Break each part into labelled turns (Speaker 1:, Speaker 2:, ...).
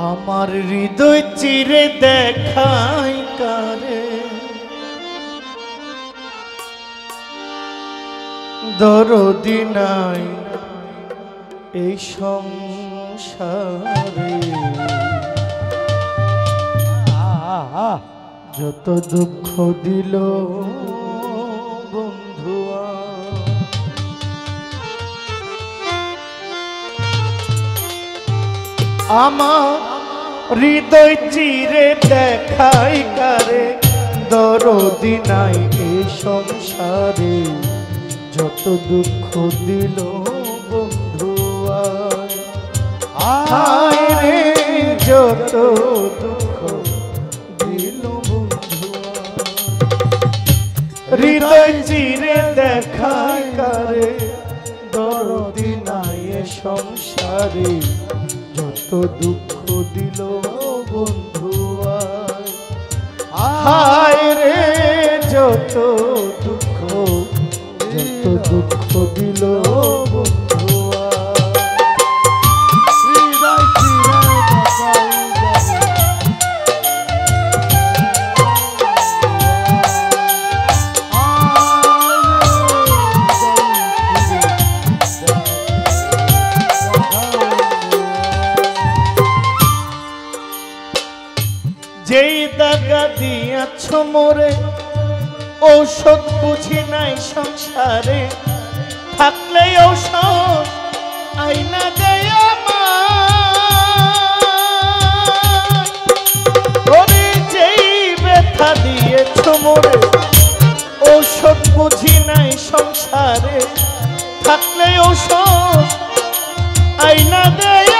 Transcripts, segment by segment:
Speaker 1: আমার হৃদয় চিরে দেখাই কারে দরদি নাই এই সংসারে যত দুঃখ দিল বন্ধুয়া আমার হৃদয় চিরে দেখাই কারে দরদি নাই এই সংসারে যত দুঃখ দিল বন্ধুয়া হায় রে যত দুঃখ দিল বন্ধুয়া হৃদয় চিরে দেখাই কারে দরদি নাই এই সংসারে যত দুঃখ দিল বন্ধুয়া হায় রে যত দুঃখ দিল বন্ধুয়া যেই দাগা দিয়াছ মোরে ঔষধ বুঝি নাই সংসারে থাকলে ঔষধ আইনা দেয় ওরে যেই ব্যথা দিয়েছ মোরে ঔষধ বুঝি নাই সংসারে থাকলে ঔষধ আইনা দেয়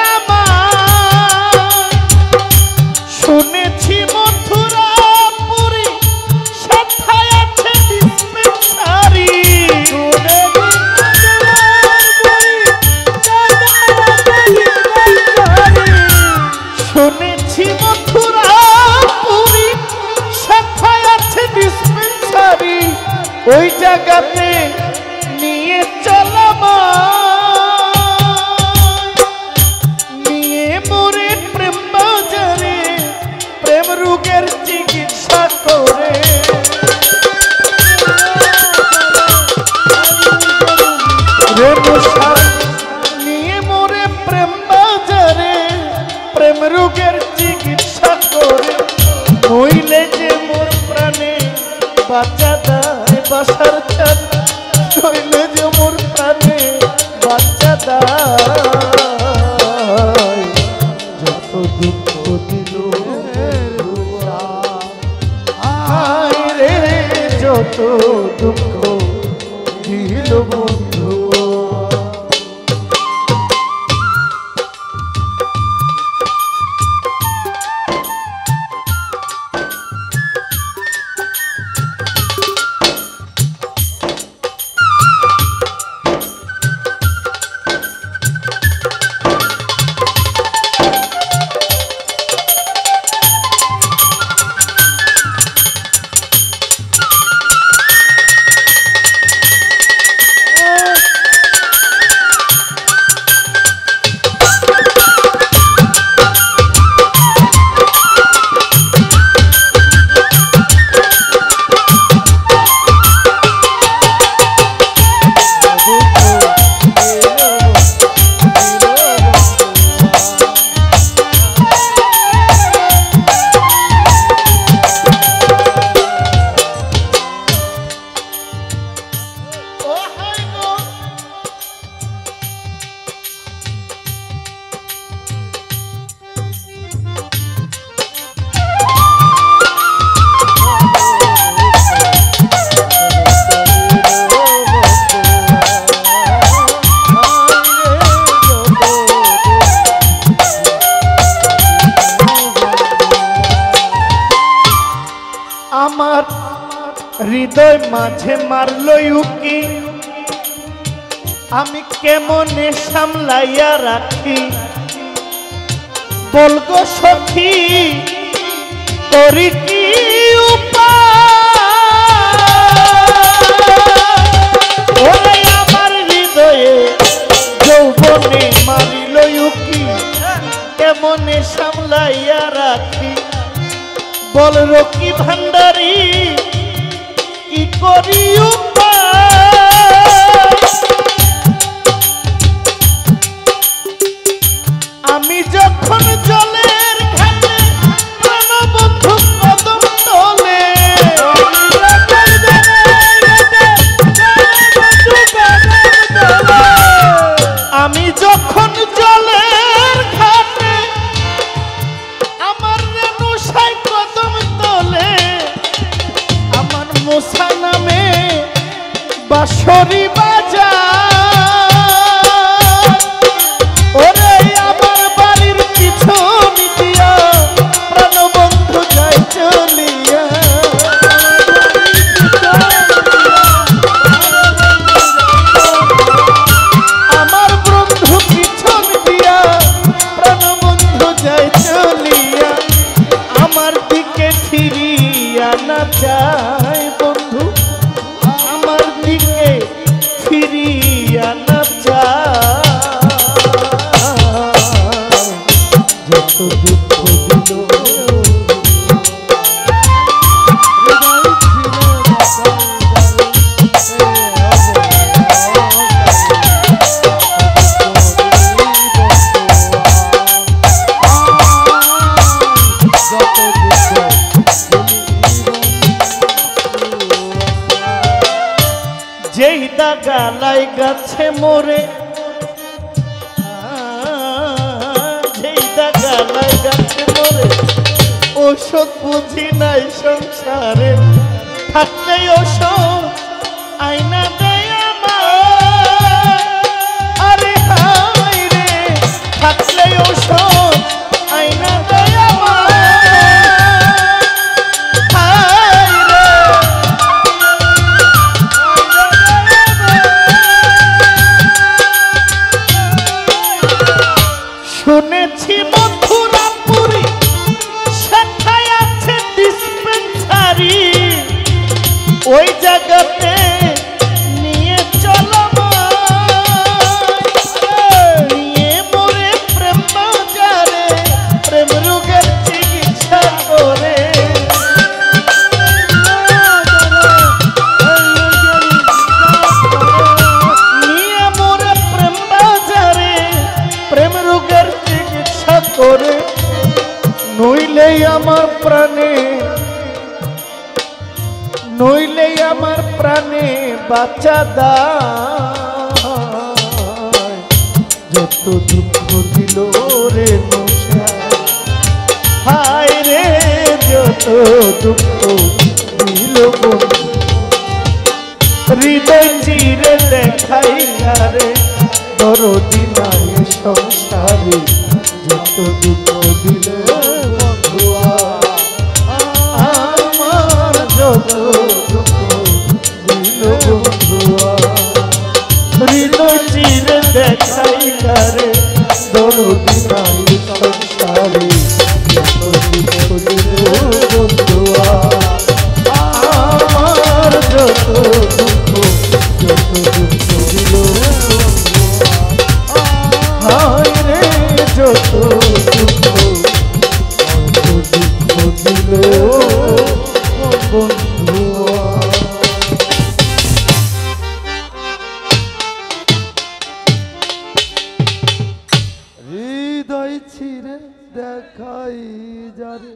Speaker 1: শুনেছি মথুরাপুরী সেথায় আছে ডিসপেন্সারি শুনেছি মথুরাপুরী সেথায় আছে ডিসপেন্সারি ওই জায়গাতে নিয়ে চলামা রোগের চিকিৎসা করে নিয়ে মোরে প্রেম বাজারে প্রেম রোগের চিকিৎসা করে হইলে যে মোর প্রাণে বাচ্চা দায় বাসার চাঁদ হইলে যে মোর প্রাণে বাচ্চা দায় যত দুঃখ দিল যত দুঃখ দিল বন্ধু আমার হৃদয় মাঝে মারলো উকি আমি কেমনে সামলাইয়া রাখি বলগো সখী করি কি উপায় আমার হৃদয়ে যৌবনে মারিল উকি কেমনে সামলাইয়া রাখি বল রকি ভান্ডারি কি করি আমি যখন জলের ঘাটে প্রাণবন্ধু কদম তোলে আমি যখন জলের ঘাটে আমার রেণুসাই কদম তোলে আমার মোসা নামে বাঁশরি বাজা ওরে আমার বাড়ির পিছন দিয়া প্রাণবন্ধু যায় চলিয়া আমার বন্ধু পিছন দিয়া প্রাণবন্ধু যায় চলিয়া আমার দিকে ফিরিয়া না যায় বন্ধু আমার দিকে ফিরিয়া না যায় যত দুঃখ দিল যেই দাগা লাই গাছে মোরে যেই দাগা লাই গাছে মোরে ওষুধ বুঝি নাই সংসারে থাকলে ওষুধ আয়না দেয় আমার আরে হাই রে থাকলে ওষুধ আয়না দেয় আমার শুনেছি মথুরাপুরি সেখানে আছে ডিসপেন্সারি ওই জায়গাতে নিয়ে চলো নিয়ে মোরে প্রেম বাজারে প্রেম রোগের চিকিৎসা করে নিয়ে মোরে প্রেম বাজারে প্রেম রোগের চিকিৎসা করে নইলে আমার প্রাণে বাঁচা দায় যত দুঃখ দিল রে নশা হায় রে যত দুঃখ দিল হৃদয় চিরে দেখাইলা রে দরদি নাই সংসারে যত দুঃখ দিলে বন্ধুয়া আমার যত দুঃখ দিল বন্ধুয়া হৃদয় চিরে দেখাইলা রে দরদি নাই সংসারে যত দুঃখ দিল বন্ধুয়া আমার যত দুঃখ দিল হায় রে যত দুঃখ দিল বন্ধুয়া
Speaker 2: হৃদয় ছিঁড়ে দেখাই যারে